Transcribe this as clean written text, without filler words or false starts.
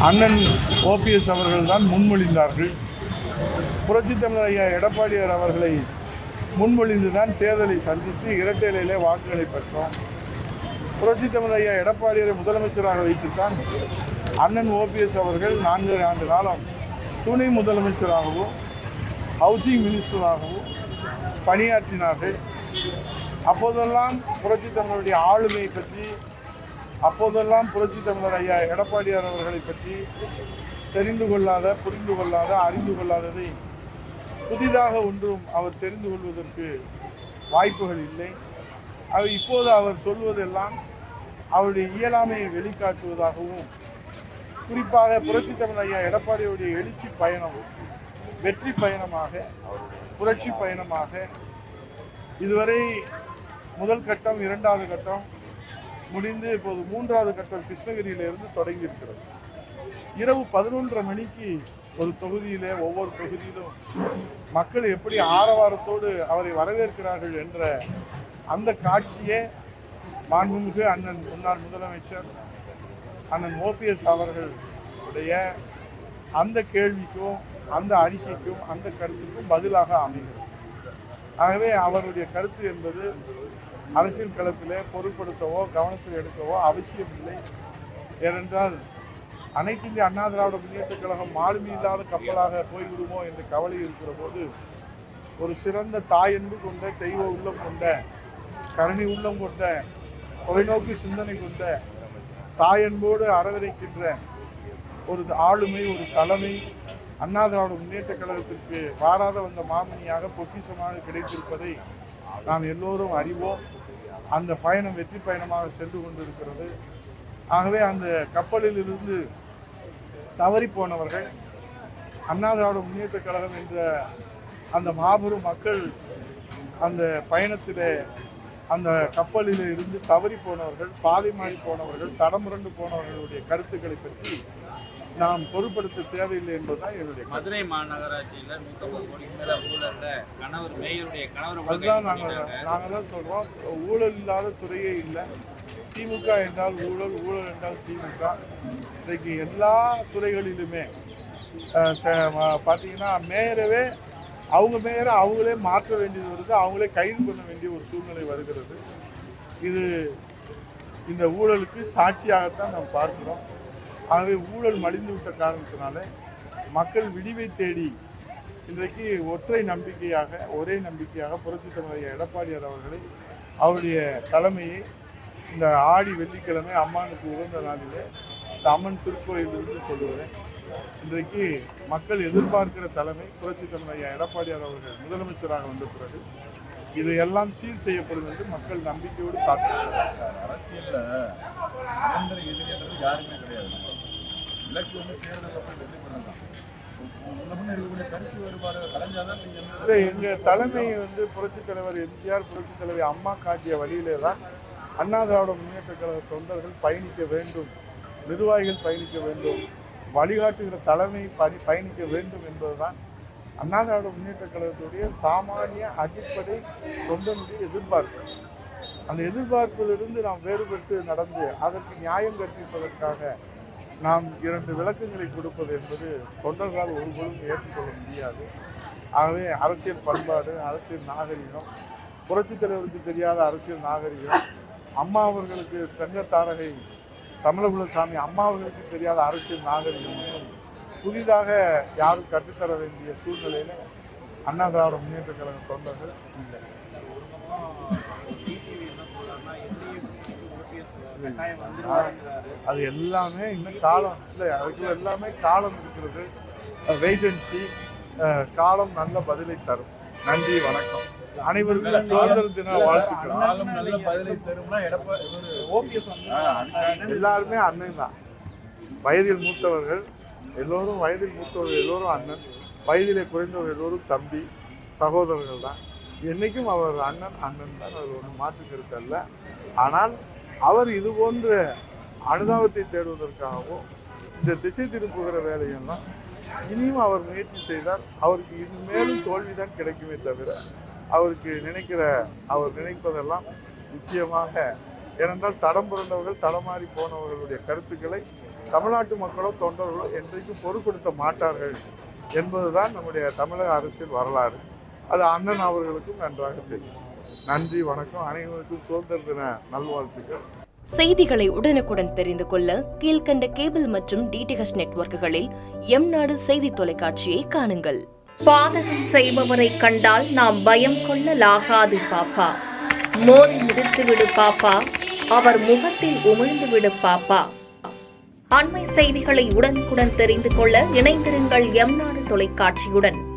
அண்ணன் ஓபிஎஸ் அவர்கள் தான் முன்மொழிந்தார்கள். புரட்சித் தமிழர் ஐயா எடப்பாடியார் அவர்களை முன்மொழிந்துதான் தேர்தலை சந்தித்து இரட்டை இலையிலே வாக்குகளை பெற்றோம். புரட்சித் தமிழர் ஐயா எடப்பாடியாரை முதலமைச்சராக வைத்துத்தான் அண்ணன் ஓபிஎஸ் அவர்கள் 4 ஆண்டு காலம் துணை முதலமைச்சராகவும் ஹவுசிங் மினிஸ்டராகவும் பணியாற்றினார்கள். அப்போதெல்லாம் புரட்சித் தமிழருடைய ஆளுமை பற்றி, அப்போதெல்லாம் புரட்சித் தமிழர் ஐயா எடப்பாடியார் அவர்களை பற்றி தெரிந்து கொள்ளாத, புரிந்து கொள்ளாத, அறிந்து கொள்ளாததை புதிதாக ஒன்றும் அவர் தெரிந்து கொள்வதற்கு வாய்ப்புகள் இல்லை. இப்போது அவர் சொல்வதெல்லாம் அவருடைய இயலாமையை வெளிக்காட்டுவதாகவும், குறிப்பாக புரட்சித் தமிழர் ஐயா எடப்பாடியுடைய எழுச்சி பயணம் வெற்றி பயணமாக, புரட்சி பயணமாக இதுவரை முதல் கட்டம், 2வது கட்டம் முடிந்து இப்போது 3வது கட்டம் கிருஷ்ணகிரியிலிருந்து தொடங்கி இருக்கிறது. இரவு 11:30 மணிக்கு ஒரு தொகுதியிலே, ஒவ்வொரு தொகுதியிலும் மக்கள் எப்படி ஆரவாரத்தோடு அவரை வரவேற்கிறார்கள் என்ற அந்த காட்சியே மாண்புமிகு அண்ணன் முன்னாள் முதலமைச்சர் அண்ணன் ஓபிஎஸ் அவர்களுடைய அந்த கேள்விக்கும், அந்த அறிக்கைக்கும், அந்த கருத்துக்கும் பதிலாக அமைகிறது. ஆகவே அவருடைய கருத்து என்பது அரசியல் களத்திலே பொருட்படுத்தவோ கவனத்தில் எடுக்கவோ அவசியமில்லை. ஏனென்றால் அனைத்து இந்திய அண்ணா திராவிட முன்னேற்ற கழகம் மாலுமி இல்லாத கப்பலாக போய்விடுமோ என்ற கவலை இருக்கிற போது, ஒரு சிறந்த தாயன்பு கொண்ட, தெய்வ உள்ளம் கொண்ட, கருணை உள்ளம் கொண்ட, தொலைநோக்கு சிந்தனை கொண்ட, தாயன்போடு அரவணைக்கின்ற ஒரு ஆளுமை, ஒரு தலைமை அண்ணா திராவிட முன்னேற்ற கழகத்திற்கு வாராத வந்த மாமணியாக, பொக்கிஷமாக கிடைத்திருப்பதை நாம் எல்லோரும் அறிவோம். அந்த பயணம் வெற்றி பயணமாக சென்று கொண்டிருக்கிறது. ஆகவே அந்த கப்பலில் இருந்து தவறி போனவர்கள், அண்ணா திராவிட முன்னேற்ற கழகம் என்ற அந்த மாபெரும் மக்கள் அந்த பயணத்திலே, அந்த கப்பலில் இருந்து தவறி போனவர்கள், பாதை மாறி போனவர்கள், தடமுரண்டு போனவர்களுடைய கருத்துக்களை பற்றி நாம் பொருட்படுத்த தேவையில்லை என்பதுதான் என்னுடைய. மதுரை மாநகராட்சியில் 150 கோடிக்கு மேல ஊழல்ல கணவர் மேயருடைய கணவர், அதுதான் நாங்கள் தான் சொல்றோம். ஊழல் இல்லாத துறையே இல்லை. திமுக என்றால் ஊழல், ஊழல் என்றால் திமுக. இன்றைக்கு எல்லா துறைகளிலுமே பார்த்தீங்கன்னா மேயரவே, அவங்க மேயரை அவங்களே மாற்ற வேண்டியது வருது, அவங்களே கைது பண்ண வேண்டிய ஒரு சூழ்நிலை வருகிறது. இது இந்த ஊழலுக்கு சாட்சியாகத்தான் நாம் பார்க்கிறோம். ஆகவே ஊழல் மலிந்து விட்ட காரணத்தினால மக்கள் விடிவை தேடி இன்றைக்கு ஒற்றை நம்பிக்கையாக, ஒரே நம்பிக்கையாக புரட்சித் தமிழர் எடப்பாடியார் அவர்களை, அவருடைய தலைமையை இந்த ஆடி வெள்ளிக்கிழமை அம்மானுக்கு உகந்த நாளிலே இந்த அம்மன் திருக்கோயிலிருந்து சொல்லுகிறேன். இன்றைக்கு மக்கள் எதிர்பார்க்கிற தலைமை புரட்சித் தமிழர் எடப்பாடியார் அவர்கள் முதலமைச்சராக வந்த பிறகு இது எல்லாம் சீர் செய்யப்படும் என்று மக்கள் நம்பிக்கையோடு காத்திருக்கிறார். அரசியல்ல நிரந்தர எதிரின்றது யாருமே கிடையாது. இலக்கு வந்து தேர்தல் வெற்றி பண்ணலாம். கருத்து வேறுபாடு கலைஞ்சாதான் எங்க தலைமை வந்து புரட்சித் தலைவர் எம்ஜிஆர், புரட்சித் தலைவர் அம்மா காட்டிய வழியிலே தான் அண்ணா திராவிட முன்னேற்ற கழக தொண்டர்கள் பயணிக்க வேண்டும், நிர்வாகிகள் பயணிக்க வேண்டும், வழிகாட்டுகிற தலைமை பயணிக்க வேண்டும் என்பதுதான் அண்ணா திராவிட முன்னேற்ற கழகத்துடைய சாமானிய அடிப்படை தொண்டனுடைய எதிர்பார்ப்பு. அந்த எதிர்பார்ப்பிலிருந்து நாம் வேறுபட்டு நடந்து அதற்கு நியாயம் கற்பிப்பதற்காக நாம் 2 விளக்கங்களை கொடுப்பது என்பது தொண்டர்களால் ஒருபோதும் ஏற்றுக்கொள்ள முடியாது. ஆகவே அரசியல் பண்பாடு, அரசியல் நாகரிகம், புரட்சித் தலைவருக்கு தெரியாத அரசியல் நாகரிகம், அம்மா அவர்களுக்கு தங்க தாரகை தமிழகுலசாமி அம்மா அவர்களுக்கு தெரியாத அரசியல் நாகரிகம் புதிதாக யாரும் கற்றுத்தர வேண்டிய சூழ்நிலையில அண்ணா திராவிட முன்னேற்ற கழக தொண்டர்கள் இல்லை. அது எல்லாமே இன்னும் காலம் இல்லை, அதுக்குள்ள எல்லாமே காலம் இருக்கிறது. வெயிட் அண்ட் சீ. காலம் நல்ல பதிலை தரும். நன்றி, வணக்கம். அனைவருக்கும் சுதந்திர தின வாழ்த்துக்கள். நல்ல பதிலை தரும்னா எல்லாருமே அண்ணன் தான். வயதில் மூத்தவர்கள் எல்லோரும், எல்லோரும் அண்ணன், வயதிலே குறைந்தவர்கள் எல்லோரும் தம்பி, சகோதரர்கள் தான். என்னைக்கும் அவர் அண்ணன் தான். அவர் ஒன்றும் மாற்று கருத்து அல்ல. ஆனால் அவர் இது போன்ற அனுதாபத்தை தேடுவதற்காகவும் இந்த திசை திருப்புகிற வேலையெல்லாம் இனியும் அவர் முயற்சி செய்தால் அவருக்கு இது மேலும் தோல்விதான் கிடைக்குமே தவிர, அவருக்கு அவர் நினைப்பதெல்லாம் நிச்சயமாக, ஏனென்றால் தடம் புரண்டவர்கள், தடமாறி போனவர்களுடைய கருத்துக்களை தமிழ்நாட்டு மக்களோ தொண்டர்களோ என்றைக்கும் பொறுப்படுத்த மாட்டார்கள் என்பதுதான் நம்முடைய தமிழக அரசியல் வரலாறு. அது அண்ணன் அவர்களுக்கும் நன்றாக தெரியும். நன்றி, வணக்கம். அனைவருக்கும் சுதந்திர தின நல்வாழ்த்துக்கள். செய்திகளை உடனுக்குடன் தெரிந்து கொள்ள கீழ்கண்ட கேபிள் மற்றும் டிடிஎச் நெட்வொர்க்குகளில் எம்நாடு செய்தி தொலைக்காட்சியை காணுங்கள். பாதகம் செய்பவரை கண்டால் நாம் பயம் கொள்ளலாகாது பாப்பா. மோதி மிதித்துவிடு பாப்பா, அவர் முகத்தில் உமிழ்ந்துவிடு பாப்பா. அண்மை செய்திகளை உடனுக்குடன் தெரிந்து கொள்ள இணைந்திருங்கள் எம்நாடு தொலைக்காட்சியுடன்.